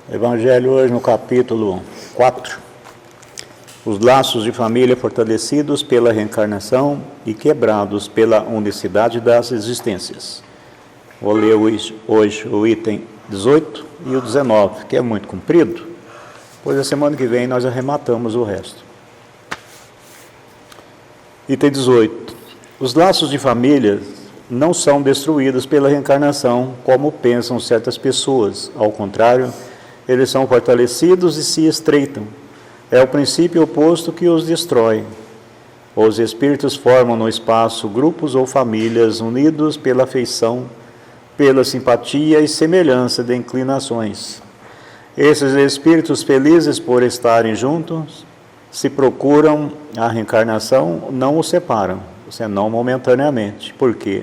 Evangelho hoje no capítulo 4. Os laços de família fortalecidos pela reencarnação e quebrados pela unicidade das existências. Vou ler hoje o item 18 e o 19, que é muito comprido, pois a semana que vem nós arrematamos o resto. Item 18. Os laços de família não são destruídos pela reencarnação, como pensam certas pessoas. Ao contrário, eles são fortalecidos e se estreitam. É o princípio oposto que os destrói. Os espíritos formam no espaço grupos ou famílias unidos pela afeição, pela simpatia e semelhança de inclinações. Esses espíritos felizes por estarem juntos, se procuram a reencarnação, não os separam, senão momentaneamente. Por quê?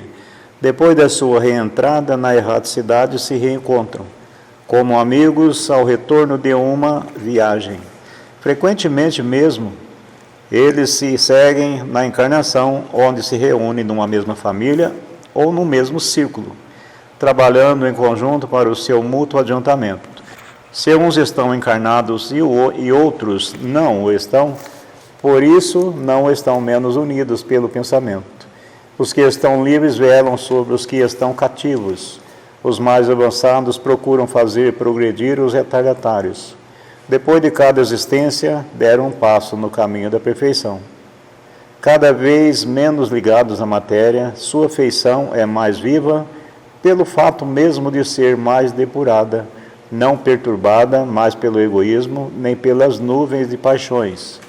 Depois da sua reentrada na erraticidade se reencontram, como amigos ao retorno de uma viagem. Frequentemente mesmo, eles se seguem na encarnação, onde se reúnem numa mesma família ou no mesmo círculo, trabalhando em conjunto para o seu mútuo adiantamento. Se uns estão encarnados e outros não o estão, por isso não estão menos unidos pelo pensamento. Os que estão livres velam sobre os que estão cativos. Os mais avançados procuram fazer progredir os retardatários. Depois de cada existência, deram um passo no caminho da perfeição. Cada vez menos ligados à matéria, sua afeição é mais viva, pelo fato mesmo de ser mais depurada, não perturbada mais pelo egoísmo, nem pelas nuvens de paixões.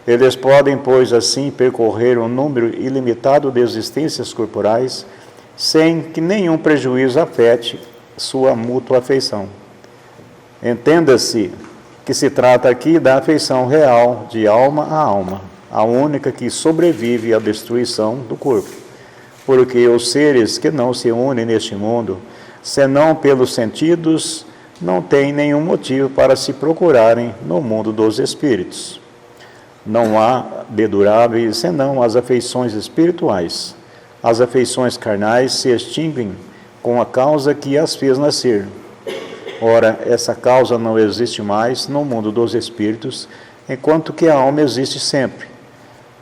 Eles podem, pois, assim, percorrer um número ilimitado de existências corporais, sem que nenhum prejuízo afete sua mútua afeição. Entenda-se que se trata aqui da afeição real, de alma a alma, a única que sobrevive à destruição do corpo. Porque os seres que não se unem neste mundo, senão pelos sentidos, não têm nenhum motivo para se procurarem no mundo dos espíritos. Não há de duráveis senão as afeições espirituais. As afeições carnais se extinguem com a causa que as fez nascer. Ora, essa causa não existe mais no mundo dos espíritos, enquanto que a alma existe sempre.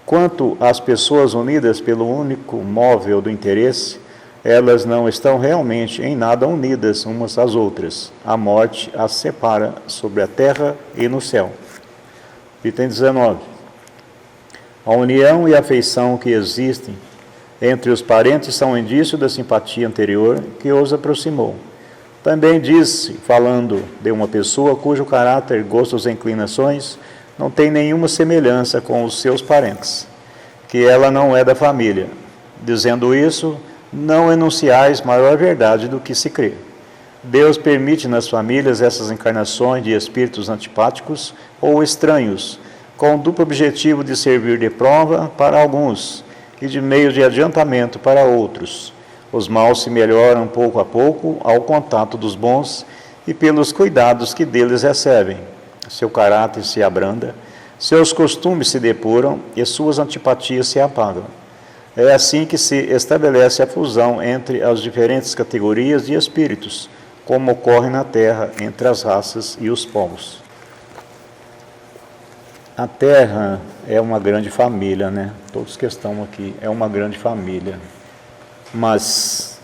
Quanto às pessoas unidas pelo único móvel do interesse, elas não estão realmente em nada unidas umas às outras. A morte as separa sobre a terra e no céu. Item 19. A união e a afeição que existem entre os parentes são indício da simpatia anterior que os aproximou. Também disse, falando de uma pessoa cujo caráter, gostos e inclinações não tem nenhuma semelhança com os seus parentes, que ela não é da família. Dizendo isso, não enunciais maior verdade do que se crê. Deus permite nas famílias essas encarnações de espíritos antipáticos ou estranhos, com o duplo objetivo de servir de prova para alguns e de meio de adiantamento para outros. Os maus se melhoram pouco a pouco ao contato dos bons e pelos cuidados que deles recebem. Seu caráter se abranda, seus costumes se depuram e suas antipatias se apagam. É assim que se estabelece a fusão entre as diferentes categorias de espíritos, como ocorre na Terra entre as raças e os povos. A Terra é uma grande família, né? Todos que estão aqui é uma grande família. Mas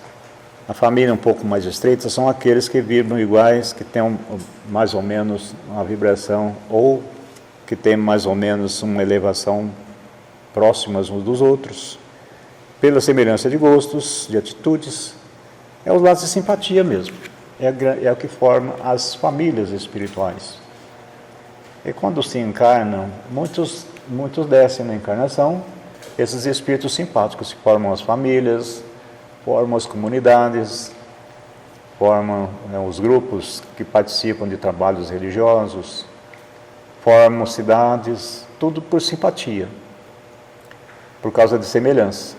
a família um pouco mais estreita são aqueles que vibram iguais, que têm mais ou menos uma vibração, ou que têm mais ou menos uma elevação próximas uns dos outros, pela semelhança de gostos, de atitudes. É os laços de simpatia mesmo. É o que forma as famílias espirituais. E quando se encarnam, muitos descem na encarnação, esses espíritos simpáticos se formam as famílias, formam as comunidades, formam os grupos que participam de trabalhos religiosos, formam cidades, tudo por simpatia, por causa de semelhança.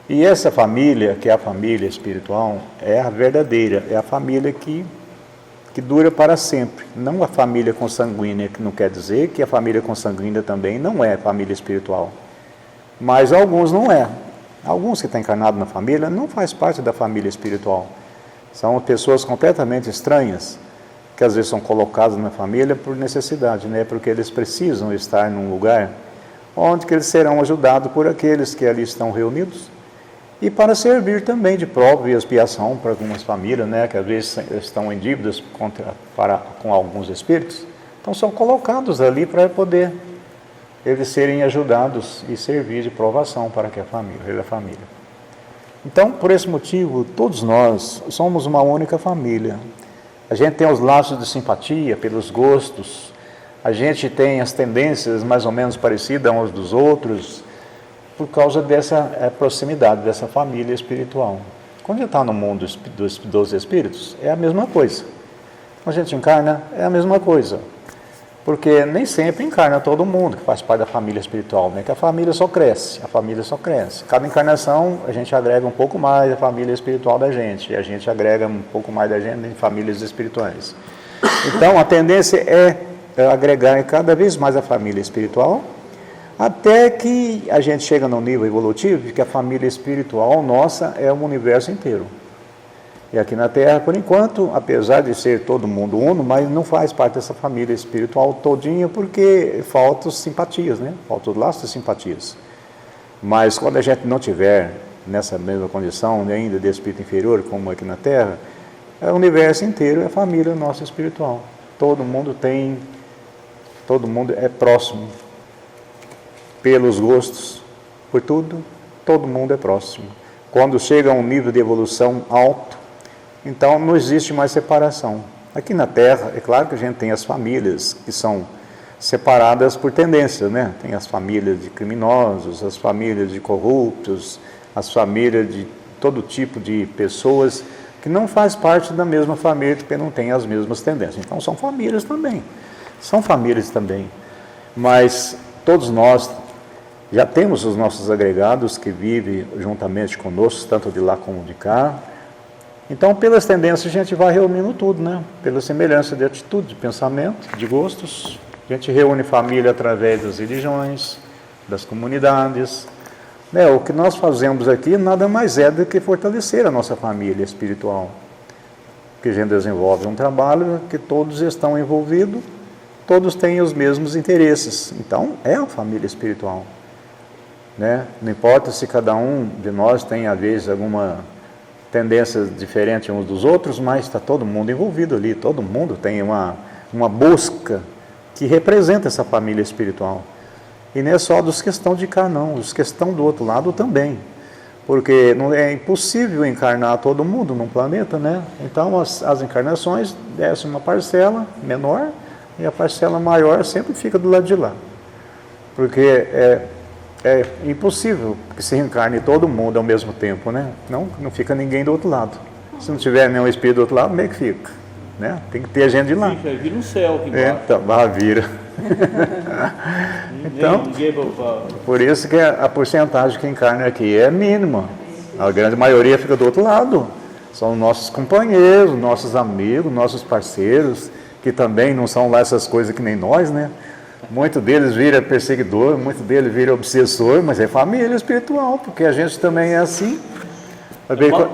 E essa família, que é a família espiritual, é a verdadeira, é a família que dura para sempre. Não a família consanguínea, que não quer dizer que a família consanguínea também não é família espiritual. Mas alguns não é. Alguns que estão encarnados na família não faz parte da família espiritual. São pessoas completamente estranhas, que às vezes são colocados na família por necessidade, né? Porque eles precisam estar num lugar onde que eles serão ajudados por aqueles que ali estão reunidos, e para servir também de prova e expiação para algumas famílias, né? Que às vezes estão em dívidas com alguns espíritos, então são colocados ali para poder eles serem ajudados e servir de provação para que a família. Então, por esse motivo, todos nós somos uma única família. A gente tem os laços de simpatia pelos gostos, a gente tem as tendências mais ou menos parecidas uns dos outros, por causa dessa proximidade, dessa família espiritual. Quando a gente está no mundo dos espíritos, é a mesma coisa. Quando a gente encarna, é a mesma coisa. Porque nem sempre encarna todo mundo que faz parte da família espiritual, né? Que a família só cresce. Cada encarnação a gente agrega um pouco mais da família espiritual da gente, e a gente agrega um pouco mais da gente em famílias espirituais. Então a tendência é agregar cada vez mais a família espiritual, até que a gente chega no nível evolutivo de que a família espiritual nossa é o universo inteiro. E aqui na Terra, por enquanto, apesar de ser todo mundo uno, mas não faz parte dessa família espiritual todinha, porque faltam simpatias, né? Faltam laços de simpatias. Mas quando a gente não tiver nessa mesma condição, ainda de espírito inferior, como aqui na Terra, o universo inteiro é família nossa espiritual. Todo mundo é próximo. Pelos gostos, por tudo, todo mundo é próximo. Quando chega a um nível de evolução alto, então não existe mais separação. Aqui na Terra, é claro que a gente tem as famílias que são separadas por tendências, né? Tem as famílias de criminosos, as famílias de corruptos, as famílias de todo tipo de pessoas que não faz parte da mesma família, porque não tem as mesmas tendências. Então são famílias também. Mas todos nós já temos os nossos agregados que vivem juntamente conosco, tanto de lá como de cá. Então, pelas tendências, a gente vai reunindo tudo, né? Pela semelhança de atitude, de pensamento, de gostos. A gente reúne família através das religiões, das comunidades. O que nós fazemos aqui nada mais é do que fortalecer a nossa família espiritual. Porque a gente desenvolve um trabalho que todos estão envolvidos, todos têm os mesmos interesses. Então, é a família espiritual. Né? Não importa se cada um de nós tem, às vezes, alguma tendência diferente uns dos outros, mas está todo mundo envolvido ali, todo mundo tem uma busca que representa essa família espiritual. E não é só dos que estão de cá, não, os que estão do outro lado também. Porque não é impossível encarnar todo mundo num planeta, né? Então, as encarnações descem uma parcela menor e a parcela maior sempre fica do lado de lá. Porque é impossível que se reencarne todo mundo ao mesmo tempo, né? Não fica ninguém do outro lado. Se não tiver nenhum espírito do outro lado, como é que fica? Né? Tem que ter gente de lá. Vira um céu aqui embaixo. Então, vira. Então, por isso que a porcentagem que encarna aqui é mínima. A grande maioria fica do outro lado. São nossos companheiros, nossos amigos, nossos parceiros, que também não são lá essas coisas que nem nós, né? Muitos deles viram perseguidor, muitos deles viram obsessor, mas é família espiritual, porque a gente também é assim.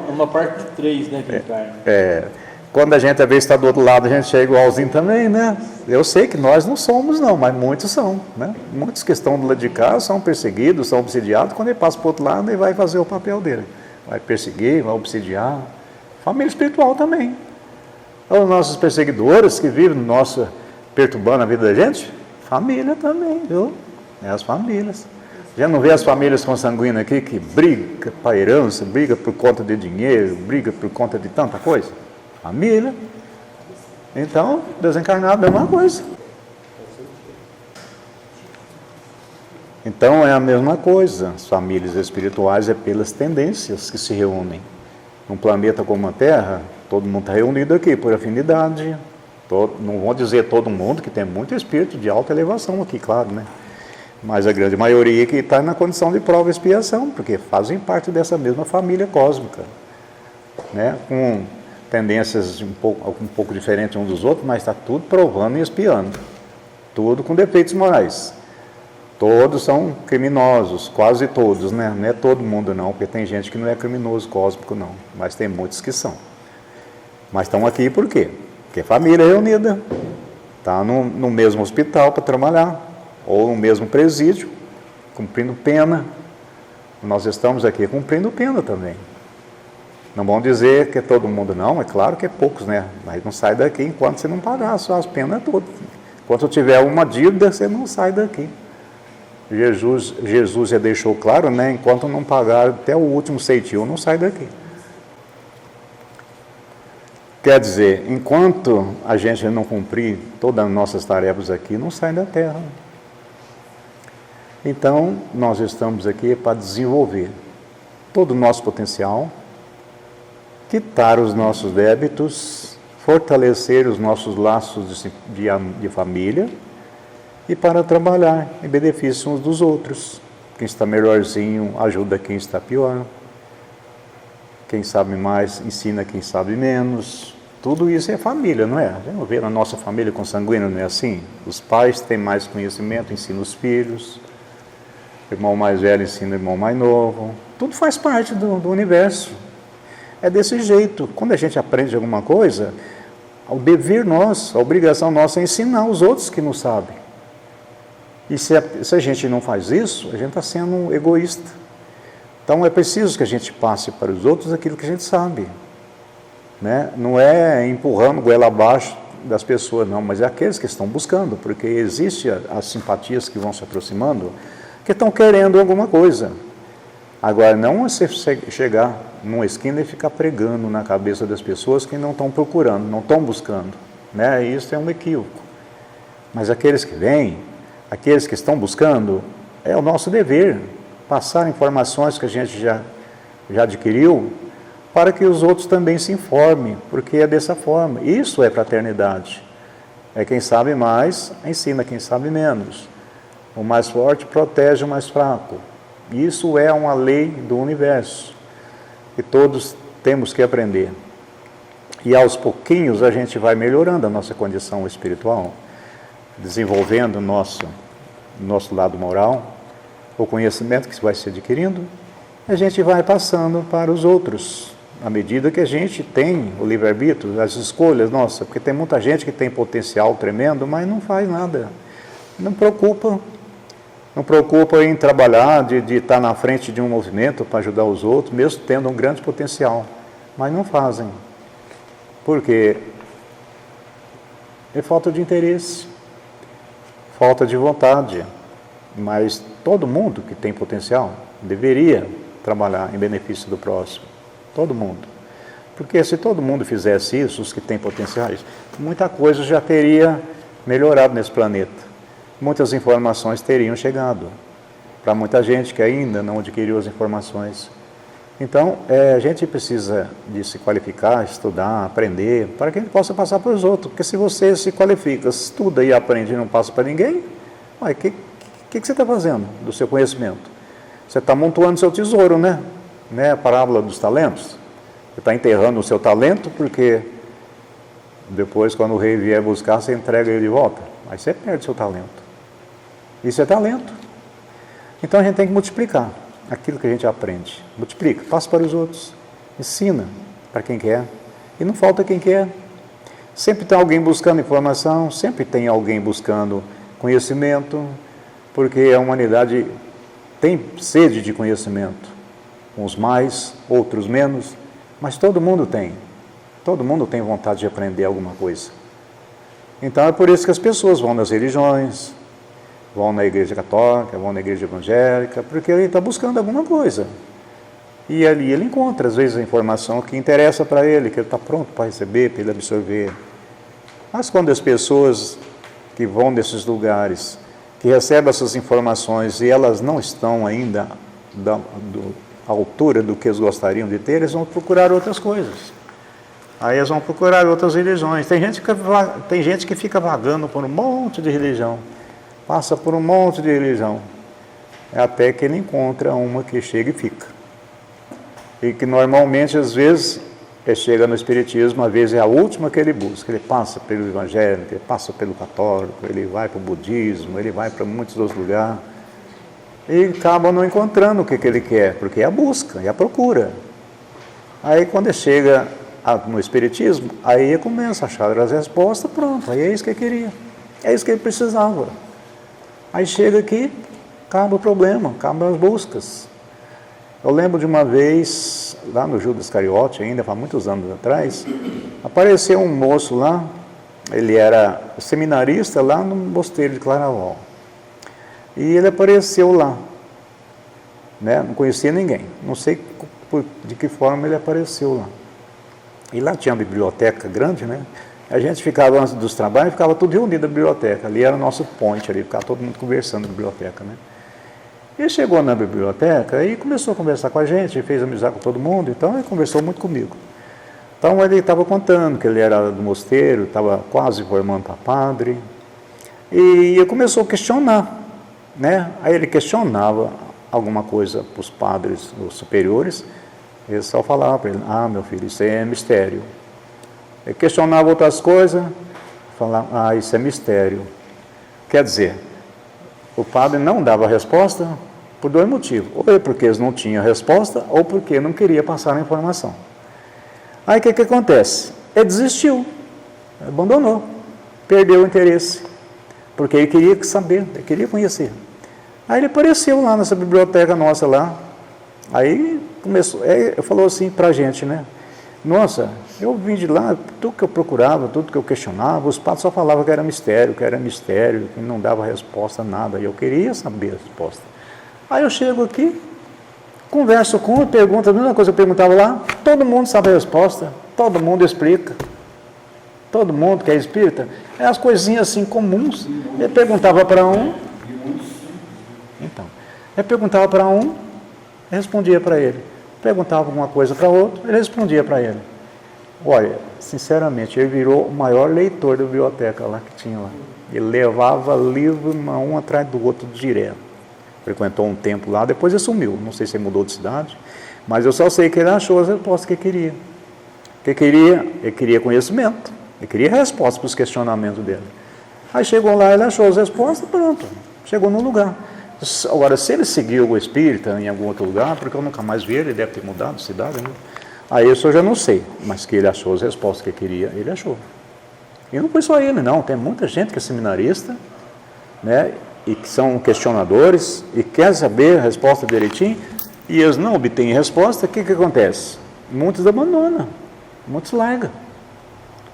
Uma parte de 3, né, que encarna. Quando a gente às vezes está do outro lado, a gente é igualzinho também, né? Eu sei que nós não somos não, mas muitos são, né? Muitos que estão do lado de cá são perseguidos, são obsidiados, quando ele passa para o outro lado, ele vai fazer o papel dele. Vai perseguir, vai obsidiar. Família espiritual também. Os nossos perseguidores que vivem perturbando a vida da gente, família também, viu? É as famílias. Já não vê as famílias consanguíneas aqui que briga para herança, briga por conta de dinheiro, briga por conta de tanta coisa? Família. Então, desencarnado é a mesma coisa. Então, é a mesma coisa. As famílias espirituais é pelas tendências que se reúnem. Num planeta como a Terra, todo mundo está reunido aqui por afinidade. Não vou dizer todo mundo, que tem muito espírito de alta elevação aqui, claro, né? Mas a grande maioria que está na condição de prova e expiação, porque fazem parte dessa mesma família cósmica, né? Com tendências um pouco diferentes uns dos outros, mas está tudo provando e expiando. Tudo com defeitos morais. Todos são criminosos, quase todos, né? Não é todo mundo não, porque tem gente que não é criminoso cósmico não, mas tem muitos que são. Mas estão aqui por quê? Que é família reunida, está no mesmo hospital para trabalhar, ou no mesmo presídio, cumprindo pena. Nós estamos aqui cumprindo pena também. Não vão dizer que é todo mundo, não, é claro que é poucos, né? Mas não sai daqui enquanto você não pagar as penas todas. Enquanto tiver uma dívida, você não sai daqui. Jesus já deixou claro, né? Enquanto não pagar até o último centil, não sai daqui. Quer dizer, enquanto a gente não cumprir todas as nossas tarefas aqui, não sai da terra. Então, nós estamos aqui para desenvolver todo o nosso potencial, quitar os nossos débitos, fortalecer os nossos laços de família e para trabalhar em benefício uns dos outros. Quem está melhorzinho ajuda quem está pior. Quem sabe mais ensina quem sabe menos. Tudo isso é família, não é? A gente não vê na nossa família consanguínea, não é assim? Os pais têm mais conhecimento, ensinam os filhos. O irmão mais velho ensina o irmão mais novo. Tudo faz parte do universo. É desse jeito. Quando a gente aprende alguma coisa, o dever nosso, a obrigação nossa é ensinar os outros que não sabem. E se a gente não faz isso, a gente está sendo egoísta. Então é preciso que a gente passe para os outros aquilo que a gente sabe. Né? Não é empurrando goela abaixo das pessoas, não, mas é aqueles que estão buscando, porque existem as simpatias que vão se aproximando, que estão querendo alguma coisa. Agora, não você chegar numa esquina e ficar pregando na cabeça das pessoas que não estão procurando, não estão buscando. Né? Isso é um equívoco. Mas aqueles que vêm, aqueles que estão buscando, é o nosso dever passar informações que a gente já adquiriu, para que os outros também se informem, porque é dessa forma. Isso é fraternidade. É quem sabe mais, ensina quem sabe menos. O mais forte protege o mais fraco. Isso é uma lei do universo, que todos temos que aprender. E aos pouquinhos a gente vai melhorando a nossa condição espiritual, desenvolvendo o nosso lado moral, o conhecimento que vai se adquirindo, a gente vai passando para os outros, à medida que a gente tem o livre-arbítrio, as escolhas, nossa, porque tem muita gente que tem potencial tremendo, mas não faz nada, não preocupa em trabalhar, de estar na frente de um movimento para ajudar os outros, mesmo tendo um grande potencial, mas não fazem, porque é falta de interesse, falta de vontade. Mas todo mundo que tem potencial deveria trabalhar em benefício do próximo. Todo mundo. Porque se todo mundo fizesse isso, os que têm potenciais, muita coisa já teria melhorado nesse planeta. Muitas informações teriam chegado para muita gente que ainda não adquiriu as informações. Então, a gente precisa de se qualificar, estudar, aprender, para que a gente possa passar para os outros. Porque se você se qualifica, estuda e aprende e não passa para ninguém, o que você está fazendo do seu conhecimento? Você está amontoando seu tesouro, né? A parábola dos talentos. Você está enterrando o seu talento, porque depois, quando o rei vier buscar, você entrega ele de volta. Aí você perde seu talento. Isso é talento. Então a gente tem que multiplicar aquilo que a gente aprende. Multiplica, passa para os outros. Ensina para quem quer. E não falta quem quer. Sempre tem alguém buscando informação, sempre tem alguém buscando conhecimento, porque a humanidade tem sede de conhecimento, uns mais, outros menos, mas todo mundo tem vontade de aprender alguma coisa. Então é por isso que as pessoas vão nas religiões, vão na igreja católica, vão na igreja evangélica, porque ele está buscando alguma coisa. E ali ele encontra, às vezes, a informação que interessa para ele, que ele está pronto para receber, para ele absorver. Mas quando as pessoas que vão nesses lugares, que recebem essas informações e elas não estão ainda à altura do que eles gostariam de ter, eles vão procurar outras coisas. Aí eles vão procurar outras religiões. Tem gente que fica vagando por um monte de religião, passa por um monte de religião, até que ele encontra uma que chega e fica. E que normalmente, às vezes, chega no Espiritismo, às vezes é a última que ele busca. Ele passa pelo evangélico, ele passa pelo católico, ele vai para o budismo, ele vai para muitos outros lugares. E acaba não encontrando o que ele quer, porque é a busca, é a procura. Aí quando ele chega no Espiritismo, aí ele começa a achar as respostas, pronto, aí é isso que ele queria, é isso que ele precisava. Aí chega aqui, acaba o problema, acabam as buscas. Eu lembro de uma vez, lá no Judas Iscariote, ainda há muitos anos atrás, apareceu um moço lá, ele era seminarista lá no mosteiro de Claraval. E ele apareceu lá, né? Não conhecia ninguém, não sei de que forma ele apareceu lá. E lá tinha uma biblioteca grande, né? A gente ficava, antes dos trabalhos, ficava tudo reunido na biblioteca, ali era o nosso point, ali, ficava todo mundo conversando na biblioteca, né? Ele chegou na biblioteca e começou a conversar com a gente, fez amizade com todo mundo, então ele conversou muito comigo. Então ele estava contando que ele era do mosteiro, estava quase formando para padre, e ele começou a questionar, né? Aí ele questionava alguma coisa para os padres, os superiores, ele só falava para ele, meu filho, isso é mistério. Ele questionava outras coisas, falava, isso é mistério. Quer dizer, o padre não dava resposta por dois motivos. Ou é porque eles não tinham resposta, ou porque não queria passar a informação. Aí o que acontece? Ele desistiu, abandonou, perdeu o interesse, porque ele queria saber, ele queria conhecer. Aí ele apareceu lá nessa biblioteca nossa lá, aí começou, ele falou assim para a gente, né? Nossa, eu vim de lá, tudo que eu procurava, tudo que eu questionava, os padres só falavam que era mistério, que não dava resposta a nada, e eu queria saber a resposta. Aí eu chego aqui, converso com ele, pergunto a mesma coisa que eu perguntava lá, todo mundo sabe a resposta, todo mundo explica, todo mundo que é espírita, é as coisinhas assim comuns. Ele perguntava para um, ele perguntava para um, respondia para ele. Perguntava alguma coisa para outro, ele respondia para ele. Olha, sinceramente, ele virou o maior leitor da biblioteca lá que tinha lá. Ele levava livro um atrás do outro direto. Frequentou um tempo lá, depois ele sumiu. Não sei se ele mudou de cidade, mas eu só sei que ele achou as respostas que ele queria. Ele queria conhecimento, ele queria respostas para os questionamentos dele. Aí chegou lá, ele achou as respostas, pronto, chegou no lugar. Agora, se ele seguiu o espírita em algum outro lugar, porque eu nunca mais vi ele deve ter mudado de cidade, né? Aí isso eu já não sei, mas que ele achou as respostas que ele queria, ele achou. E não foi só ele, não, tem muita gente que é seminarista, né, e que são questionadores, e quer saber a resposta direitinho, e eles não obtêm resposta, o que acontece? Muitos abandonam, muitos largam.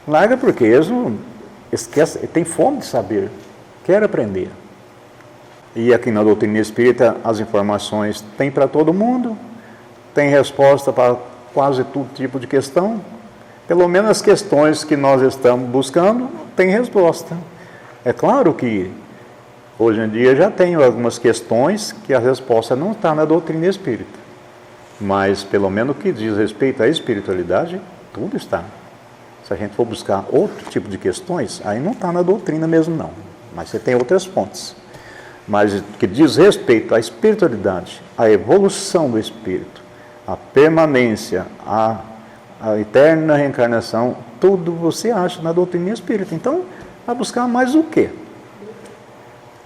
Larga porque eles não esquecem, têm fome de saber, querem aprender. E aqui na doutrina espírita as informações tem para todo mundo, tem resposta para quase todo tipo de questão, pelo menos as questões que nós estamos buscando tem resposta. É claro que hoje em dia já tem algumas questões que a resposta não está na doutrina espírita, mas pelo menos o que diz respeito à espiritualidade, tudo está. Se a gente for buscar outro tipo de questões, aí não está na doutrina mesmo não, mas você tem outras fontes. Mas que diz respeito à espiritualidade, à evolução do espírito, à permanência, à eterna reencarnação, tudo você acha na doutrina espírita. Então, vai buscar mais o quê?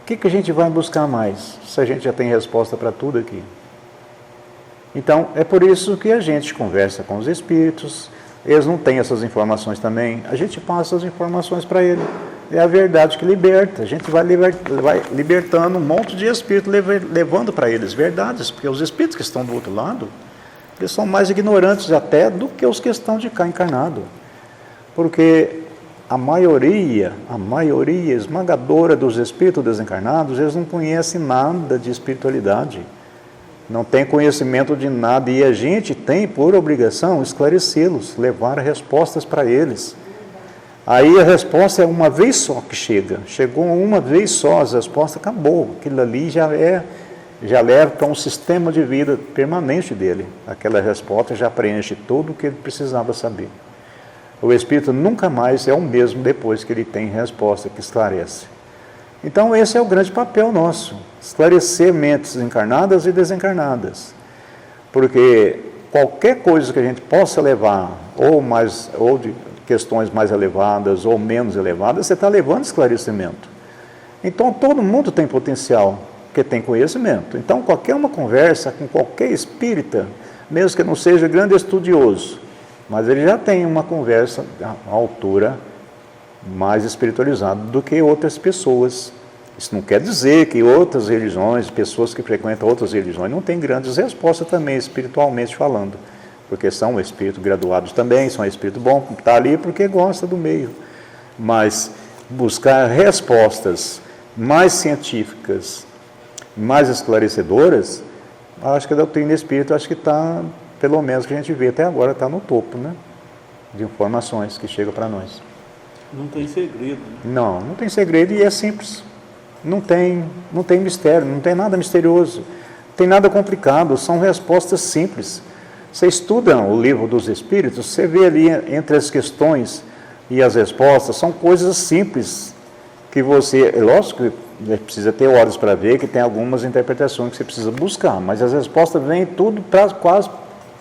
O que a gente vai buscar mais, se a gente já tem resposta para tudo aqui? Então, é por isso que a gente conversa com os espíritos, eles não têm essas informações também, a gente passa as informações para eles. É a verdade que liberta, a gente vai libertando um monte de espíritos, levando para eles verdades, porque os espíritos que estão do outro lado, eles são mais ignorantes até do que os que estão de cá encarnados. Porque a maioria esmagadora dos espíritos desencarnados, eles não conhecem nada de espiritualidade, não tem conhecimento de nada, e a gente tem por obrigação esclarecê-los, levar respostas para eles. Aí a resposta é uma vez só que chegou uma vez só, a resposta acabou, aquilo ali já leva para um sistema de vida permanente dele, aquela resposta já preenche tudo o que ele precisava saber. O espírito nunca mais é o mesmo depois que ele tem resposta que esclarece. Então esse é o grande papel nosso, esclarecer mentes encarnadas e desencarnadas, porque qualquer coisa que a gente possa levar, ou de questões mais elevadas ou menos elevadas, você está levando esclarecimento. Então todo mundo tem potencial, porque tem conhecimento. Então qualquer uma conversa com qualquer espírita, mesmo que não seja grande estudioso, mas ele já tem uma conversa à altura mais espiritualizada do que outras pessoas. Isso não quer dizer que outras religiões, pessoas que frequentam outras religiões, não têm grandes respostas também, espiritualmente falando, porque são espíritos graduados também, são espírito bom, está ali porque gosta do meio. Mas buscar respostas mais científicas, mais esclarecedoras, acho que a doutrina espírita, acho que está, pelo menos que a gente vê até agora, está no topo, né, de informações que chegam para nós. Não tem segredo, né? Não tem segredo e é simples. Não tem mistério, não tem nada misterioso, não tem nada complicado, são respostas simples. Você estuda o livro dos Espíritos, você vê ali entre as questões e as respostas, são coisas simples, que você, lógico que precisa ter horas para ver, que tem algumas interpretações que você precisa buscar, mas as respostas vêm tudo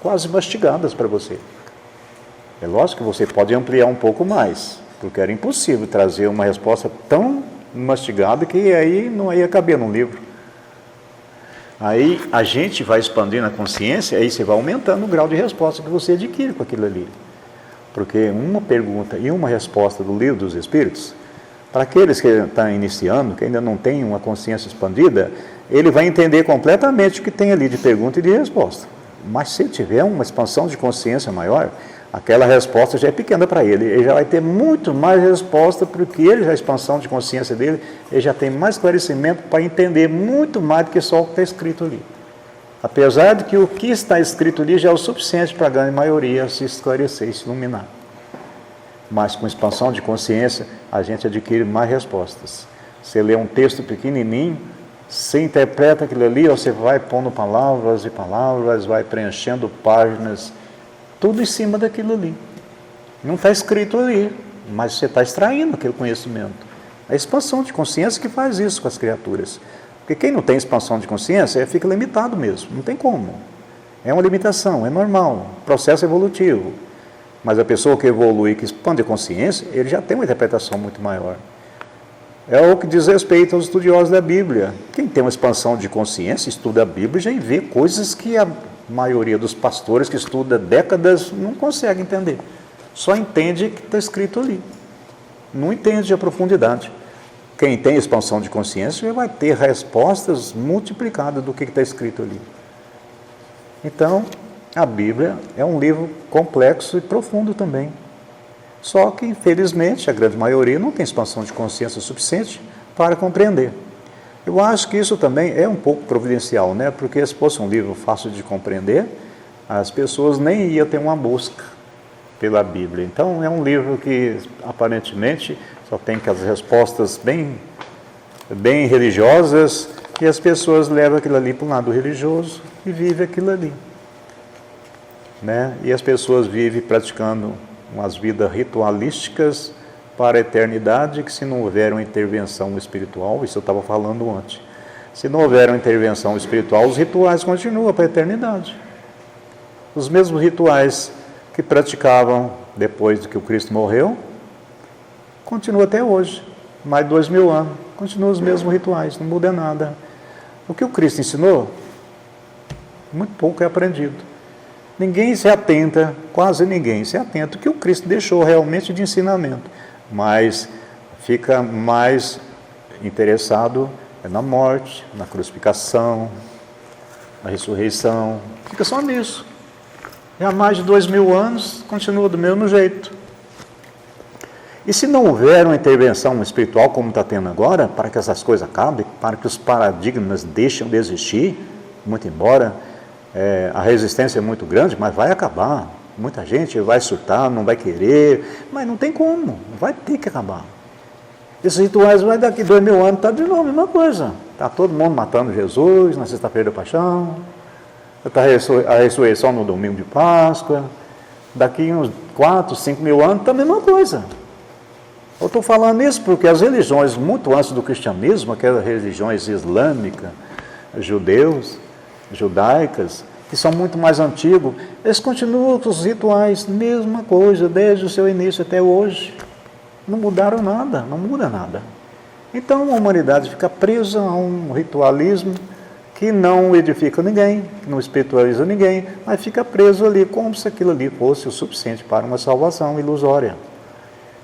quase mastigadas para você. É lógico que você pode ampliar um pouco mais, porque era impossível trazer uma resposta tão mastigada que aí não ia caber num livro. Aí a gente vai expandindo a consciência, aí você vai aumentando o grau de resposta que você adquire com aquilo ali. Porque uma pergunta e uma resposta do livro dos Espíritos, para aqueles que estão iniciando, que ainda não têm uma consciência expandida, ele vai entender completamente o que tem ali de pergunta e de resposta. Mas se ele tiver uma expansão de consciência maior, aquela resposta já é pequena para ele. Ele já vai ter muito mais resposta, porque ele já, a expansão de consciência dele, ele já tem mais esclarecimento para entender muito mais do que só o que está escrito ali. Apesar de que o que está escrito ali já é o suficiente para a grande maioria se esclarecer e se iluminar. Mas com expansão de consciência, a gente adquire mais respostas. Você lê um texto pequenininho, você interpreta aquilo ali, ou você vai pondo palavras e palavras, vai preenchendo páginas, tudo em cima daquilo ali. Não está escrito ali, mas você está extraindo aquele conhecimento. A expansão de consciência que faz isso com as criaturas. Porque quem não tem expansão de consciência, fica limitado mesmo, não tem como. É uma limitação, é normal, processo evolutivo. Mas a pessoa que evolui, que expande a consciência, ele já tem uma interpretação muito maior. É o que diz respeito aos estudiosos da Bíblia. Quem tem uma expansão de consciência, estuda a Bíblia, já vê coisas que a maioria dos pastores que estuda décadas não consegue entender. Só entende o que está escrito ali. Não entende a profundidade. Quem tem expansão de consciência já vai ter respostas multiplicadas do que está escrito ali. Então, a Bíblia é um livro complexo e profundo também. Só que, infelizmente, a grande maioria não tem expansão de consciência suficiente para compreender. Eu acho que isso também é um pouco providencial, né? Porque se fosse um livro fácil de compreender, as pessoas nem iam ter uma busca pela Bíblia. Então, é um livro que, aparentemente, só tem aquelas respostas bem religiosas, e as pessoas levam aquilo ali para um lado religioso e vivem aquilo ali. Né? E as pessoas vivem praticando umas vidas ritualísticas para a eternidade, que se não houver uma intervenção espiritual, isso eu estava falando antes, se não houver uma intervenção espiritual, os rituais continuam para a eternidade. Os mesmos rituais que praticavam depois de que o Cristo morreu, continua até hoje, mais de 2000 anos, continuam os mesmos rituais, não muda nada. O que o Cristo ensinou, muito pouco é aprendido. Ninguém se atenta, quase ninguém se atenta, o que o Cristo deixou realmente de ensinamento, mas fica mais interessado na morte, na crucificação, na ressurreição, fica só nisso. Já há mais de 2000 anos, continua do mesmo jeito. E se não houver uma intervenção espiritual como está tendo agora, para que essas coisas acabem, para que os paradigmas deixem de existir, muito embora a resistência é muito grande, mas vai acabar. Muita gente vai surtar, não vai querer, mas não tem como, vai ter que acabar. Esses rituais vai daqui 2000 anos, está de novo a mesma coisa. Está todo mundo matando Jesus na sexta-feira da paixão, está a ressurreição no domingo de Páscoa, daqui uns 4, 5 mil anos está a mesma coisa. Eu estou falando isso porque as religiões, muito antes do cristianismo, aquelas religiões islâmicas, judeus, judaicas, que são muito mais antigos, eles continuam com os rituais, mesma coisa, desde o seu início até hoje. Não mudaram nada, não muda nada. Então a humanidade fica presa a um ritualismo que não edifica ninguém, que não espiritualiza ninguém, mas fica preso ali, como se aquilo ali fosse o suficiente para uma salvação ilusória.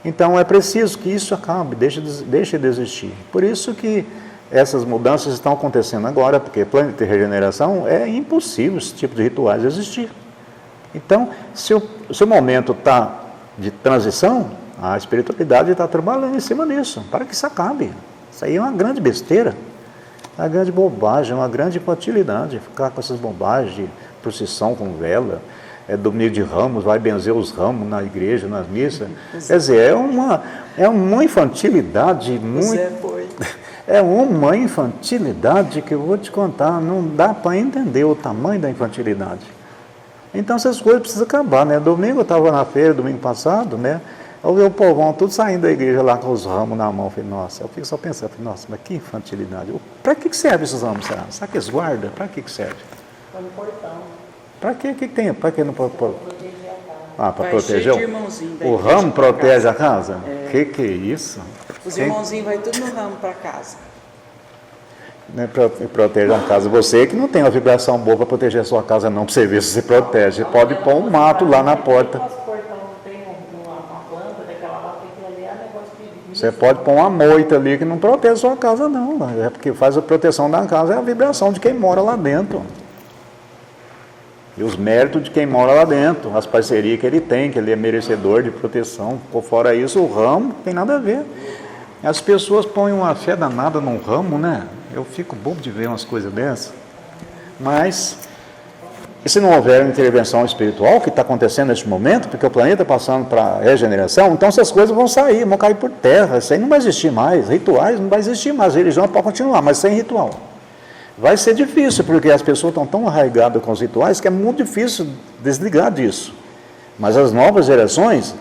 Então é preciso que isso acabe, deixe de existir. Por isso que essas mudanças estão acontecendo agora, porque planeta de regeneração é impossível esse tipo de rituais existir. Então, se o momento está de transição, a espiritualidade está trabalhando em cima disso, para que isso acabe. Isso aí é uma grande besteira, uma grande bobagem, uma grande infantilidade, ficar com essas bobagens de procissão com vela, domingo de ramos, vai benzer os ramos na igreja, nas missas. Quer dizer, é uma infantilidade muito... É uma infantilidade que eu vou te contar, não dá para entender o tamanho da infantilidade. Então essas coisas precisam acabar, né? Domingo eu estava na feira, domingo passado, né? Eu vi o povão tudo saindo da igreja lá com os ramos na mão. Eu falei, nossa, eu fico só pensando, nossa, mas que infantilidade. Para que serve esses ramos, será? Será que eles guardam? Para que serve? Para no portão. Para que tem? Para que não pode pôr? Proteger a casa. Ah, para proteger? O ramo protege a casa? Que é isso? Os irmãozinhos vai tudo no ramo para casa. Né, protege a casa. Você que não tem uma vibração boa para proteger a sua casa, não, para você ver se você protege. Você pode pôr um mato lá na porta. Você pode pôr uma moita ali que não protege a sua casa, não. É porque faz a proteção da casa, é a vibração de quem mora lá dentro. E os méritos de quem mora lá dentro, as parcerias que ele tem, que ele é merecedor de proteção. Por fora isso, o ramo não tem nada a ver. As pessoas põem uma fé danada num ramo, né? Eu fico bobo de ver umas coisas dessas. Mas, se não houver intervenção espiritual, que está acontecendo neste momento, porque o planeta está passando para a regeneração, então essas coisas vão sair, vão cair por terra. Isso aí não vai existir mais. Rituais não vai existir mais. Religião pode continuar, mas sem ritual. Vai ser difícil, porque as pessoas estão tão arraigadas com os rituais que é muito difícil desligar disso. Mas as novas gerações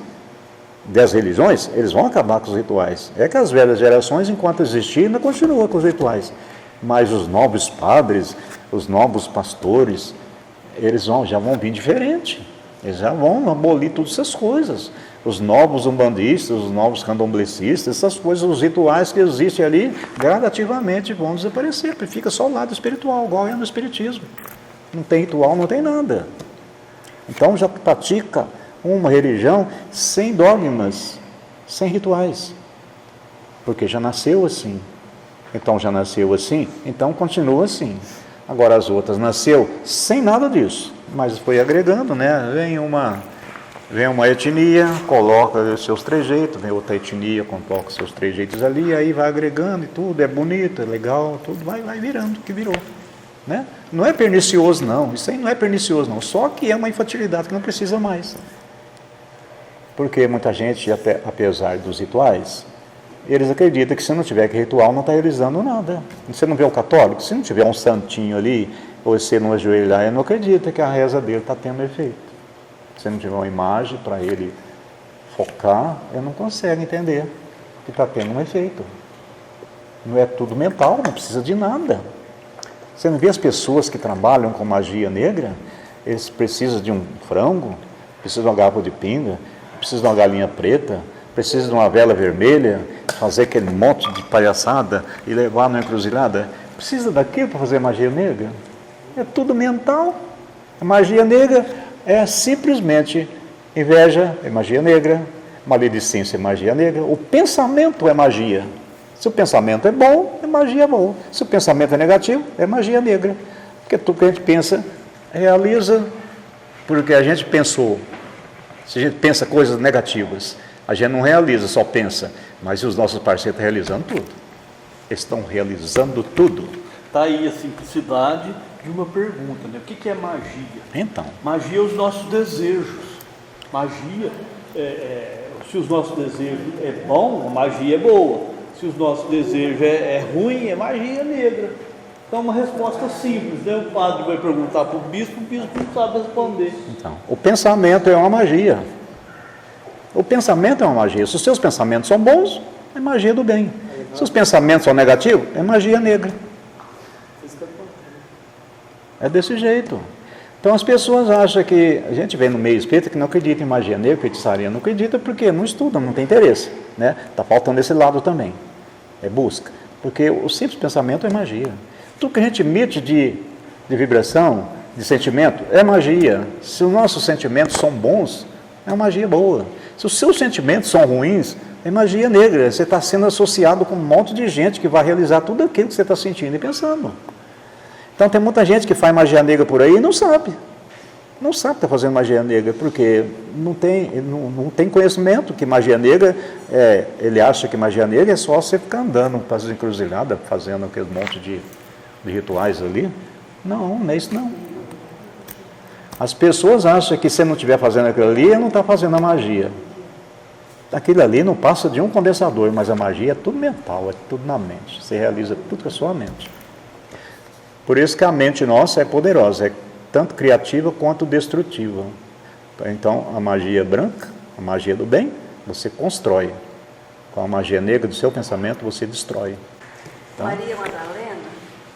das religiões, eles vão acabar com os rituais. É que as velhas gerações, enquanto existir, ainda continuam com os rituais. Mas os novos padres, os novos pastores, eles já vão vir diferente. Eles já vão abolir todas essas coisas. Os novos umbandistas, os novos candomblecistas, essas coisas, os rituais que existem ali, gradativamente vão desaparecer, porque fica só o lado espiritual, igual é no espiritismo. Não tem ritual, não tem nada. Então já pratica uma religião sem dogmas, sem rituais, porque já nasceu assim. Então já nasceu assim, então continua assim. Agora as outras nasceu sem nada disso, mas foi agregando, né? Vem uma etnia, coloca os seus trejeitos, vem outra etnia, coloca os seus trejeitos ali, aí vai agregando e tudo, é bonito, é legal, tudo vai virando o que virou. Né? Não é pernicioso não, isso aí não é pernicioso não, só que é uma infantilidade que não precisa mais. Porque muita gente, apesar dos rituais, eles acreditam que se não tiver que ritual, não está realizando nada. Você não vê o católico? Se não tiver um santinho ali, ou você não ajoelhar, ele não acredita que a reza dele está tendo efeito. Se não tiver uma imagem para ele focar, ele não consegue entender que está tendo um efeito. Não é tudo mental, não precisa de nada. Você não vê as pessoas que trabalham com magia negra? Eles precisam de um frango, precisam de uma garrafa de pinga, precisam de uma galinha preta, precisam de uma vela vermelha, fazer aquele monte de palhaçada e levar na encruzilhada. Precisa daquilo para fazer magia negra? É tudo mental. A magia negra é simplesmente inveja, é magia negra, maledicência é magia negra, o pensamento é magia. Se o pensamento é bom, é magia boa. Se o pensamento é negativo, é magia negra. Porque tudo que a gente pensa, realiza porque a gente pensou. Se a gente pensa coisas negativas, a gente não realiza, só pensa. Mas os nossos parceiros estão realizando tudo. Eles estão realizando tudo. Está aí a simplicidade de uma pergunta, né? O que é magia? Então. Magia é os nossos desejos. Magia, se os nossos desejos é bom, a magia é boa. Se os nossos desejos é ruim, é magia negra. Então, uma resposta simples, né? O padre vai perguntar para o bispo não sabe responder. Então, o pensamento é uma magia. O pensamento é uma magia. Se os seus pensamentos são bons, é magia do bem. Se os pensamentos são negativos, é magia negra. É desse jeito. Então as pessoas acham que, a gente vê no meio espírita que não acredita em magia negra, feitiçaria, não acredita porque não estuda, não tem interesse. Né? Está faltando esse lado também. É busca. Porque o simples pensamento é magia. Tudo que a gente emite de vibração, de sentimento, é magia. Se os nossos sentimentos são bons, é uma magia boa. Se os seus sentimentos são ruins, é magia negra. Você está sendo associado com um monte de gente que vai realizar tudo aquilo que você está sentindo e pensando. Então tem muita gente que faz magia negra por aí e não sabe. Não sabe que está fazendo magia negra, porque não tem conhecimento que magia negra, ele acha que magia negra é só você ficar andando para as encruzilhadas, fazendo aquele monte de rituais ali. Não, não é isso não. As pessoas acham que se você não estiver fazendo aquilo ali, não está fazendo a magia. Aquilo ali não passa de um condensador, mas a magia é tudo mental, é tudo na mente. Você realiza tudo com a sua mente. Por isso que a mente nossa é poderosa, é tanto criativa quanto destrutiva. Então, a magia branca, a magia do bem, você constrói. Com a magia negra do seu pensamento, você destrói. Então, Maria Madalena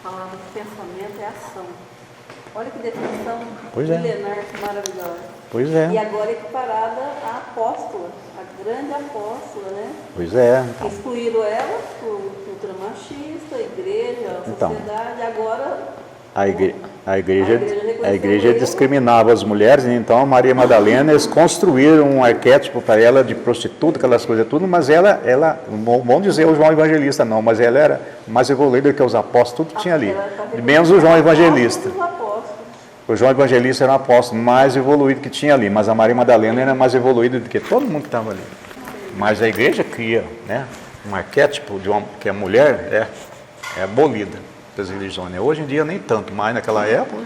falava que pensamento é ação. Olha que definição milenar maravilhosa. Pois é. E agora equiparada à apóstola, a grande apóstola, né? Pois é. Então. Excluíram ela, ultramachista, a igreja, a sociedade, agora... A igreja discriminava as mulheres, então a Maria Madalena, eles construíram um arquétipo para ela de prostituta, aquelas coisas tudo, mas ela, não vão dizer o João Evangelista não, mas ela era mais evoluída que os apóstolos, tudo que tinha ali, menos o João Evangelista. O João Evangelista era um apóstolo mais evoluído que tinha ali, mas a Maria Madalena era mais evoluída do que todo mundo que estava ali. Mas a igreja cria, né, um arquétipo de que a mulher é abolida das religiões. Hoje em dia nem tanto, mas naquela época,